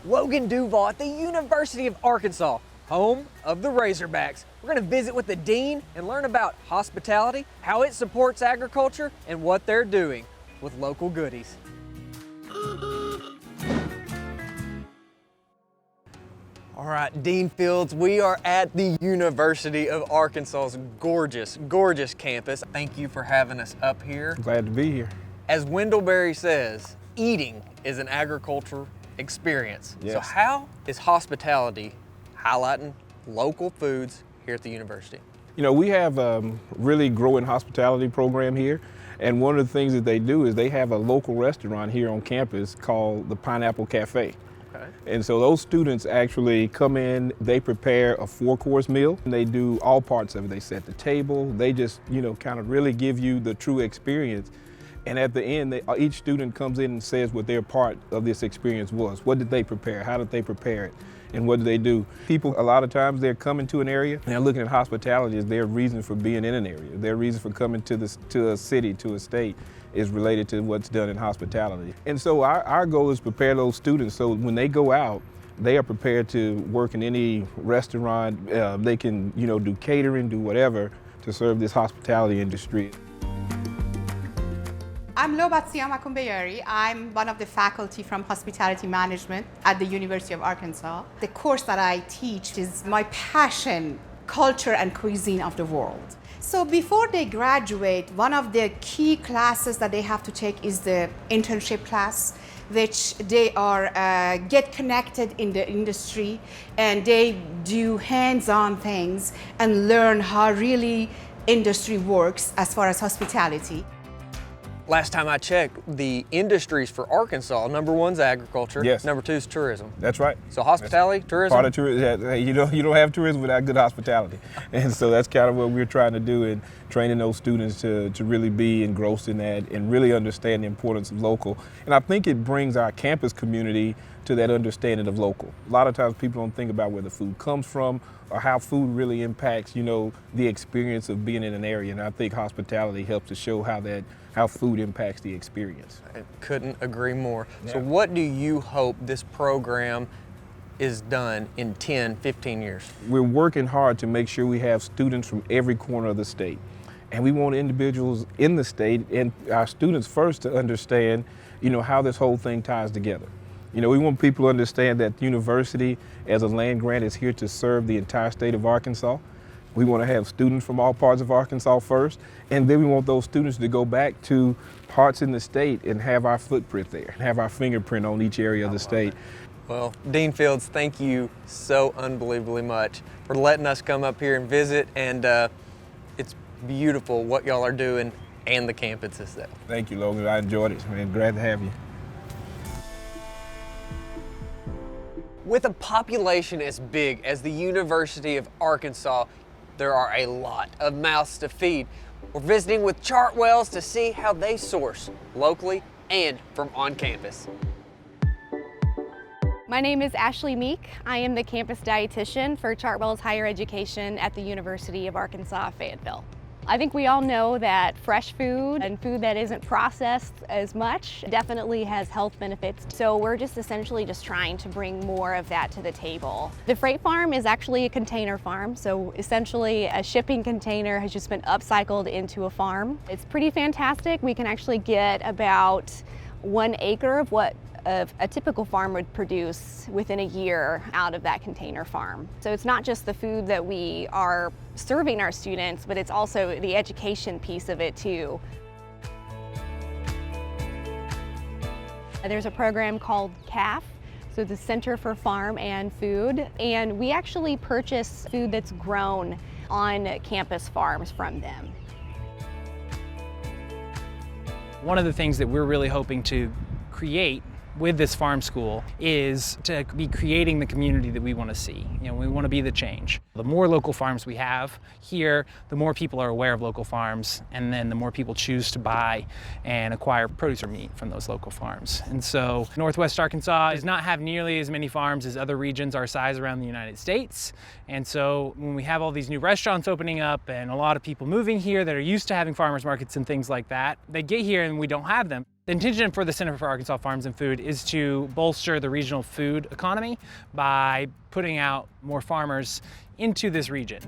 Logan Duval at the University of Arkansas, home of the Razorbacks. We're going to visit with the dean and learn about hospitality, how it supports agriculture, and what they're doing with local goodies. All right, Dean Fields, we are at the University of Arkansas's gorgeous, gorgeous campus. Thank you for having us up here. Glad to be here. As Wendellberry says, eating is an agriculture experience. Yes. So how is hospitality highlighting local foods here at the university? You know, we have a really growing hospitality program here. And one of the things that they do is they have a local restaurant here on campus called the Pineapple Cafe. Okay. And so those students actually come in, they prepare a 4-course meal, and they do all parts of it. They set the table, they just, kind of really give you the true experience. And at the end, each student comes in and says what their part of this experience was. What did they prepare? How did they prepare it? And what do they do? People, a lot of times, they're coming to an area, and they're looking at hospitality as their reason for being in an area. Their reason for coming to a city, to a state, is related to what's done in hospitality. And so our goal is to prepare those students so when they go out, they are prepared to work in any restaurant. They can, do catering, do whatever to serve this hospitality industry. I'm Lobat Siahmakoun Bayyari. I'm one of the faculty from Hospitality Management at the University of Arkansas. The course that I teach is my passion, culture and cuisine of the world. So before they graduate, one of the key classes that they have to take is the internship class, which they are get connected in the industry and they do hands-on things and learn how really industry works as far as hospitality. Last time I checked, the industries for Arkansas, number 1's agriculture, Yes. number 2's tourism. That's right. So hospitality, tourism? Part of tourism. You don't have tourism without good hospitality. And so that's kind of what we're trying to do in training those students to really be engrossed in that and really understand the importance of local. And I think it brings our campus community to that understanding of local. A lot of times people don't think about where the food comes from or how food really impacts, the experience of being in an area. And I think hospitality helps to show how food impacts the experience. I couldn't agree more. Yeah. So what do you hope this program is done in 10, 15 years? We're working hard to make sure we have students from every corner of the state. And we want individuals in the state and our students first to understand, how this whole thing ties together. We want people to understand that the university as a land grant is here to serve the entire state of Arkansas. We want to have students from all parts of Arkansas first, and then we want those students to go back to parts in the state and have our footprint there, and have our fingerprint on each area of the state. Well, Dean Fields, thank you so unbelievably much for letting us come up here and visit, and it's beautiful what y'all are doing and the campus itself. Thank you, Logan. I enjoyed it, man. Glad to have you. With a population as big as the University of Arkansas, there are a lot of mouths to feed. We're visiting with Chartwells to see how they source locally and from on campus. My name is Ashley Meek. I am the campus dietitian for Chartwells Higher Education at the University of Arkansas, Fayetteville. I think we all know that fresh food and food that isn't processed as much definitely has health benefits. So we're just essentially trying to bring more of that to the table. The freight farm is actually a container farm. So essentially a shipping container has just been upcycled into a farm. It's pretty fantastic. We can actually get about 1 acre of what a typical farm would produce within a year out of that container farm. So it's not just the food that we are serving our students, but it's also the education piece of it too. There's a program called CAFF, so the Center for Farm and Food, and we actually purchase food that's grown on campus farms from them. One of the things that we're really hoping to create with this farm school is to be creating the community that we want to see. We want to be the change. The more local farms we have here, the more people are aware of local farms, and then the more people choose to buy and acquire produce or meat from those local farms. And so Northwest Arkansas does not have nearly as many farms as other regions our size around the United States. And so when we have all these new restaurants opening up and a lot of people moving here that are used to having farmers markets and things like that, they get here and we don't have them. The intention for the Center for Arkansas Farms and Food is to bolster the regional food economy by putting out more farmers into this region.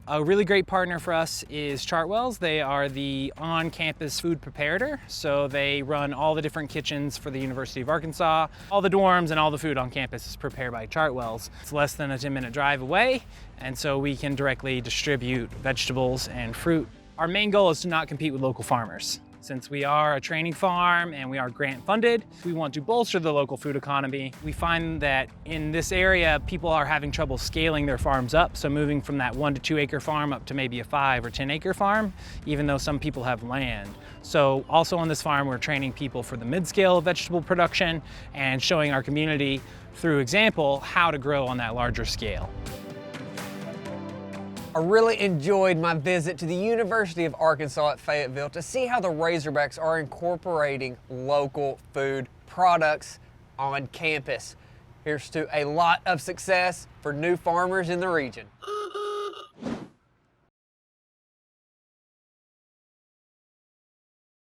A really great partner for us is Chartwells. They are the on-campus food preparator. So they run all the different kitchens for the University of Arkansas. All the dorms and all the food on campus is prepared by Chartwells. It's less than a 10-minute drive away, and so we can directly distribute vegetables and fruit. Our main goal is to not compete with local farmers. Since we are a training farm and we are grant funded, we want to bolster the local food economy. We find that in this area, people are having trouble scaling their farms up. So moving from that 1 to 2 acre farm up to maybe a 5 or 10 acre farm, even though some people have land. So also on this farm, we're training people for the mid-scale vegetable production and showing our community through example how to grow on that larger scale. I really enjoyed my visit to the University of Arkansas at Fayetteville to see how the Razorbacks are incorporating local food products on campus. Here's to a lot of success for new farmers in the region.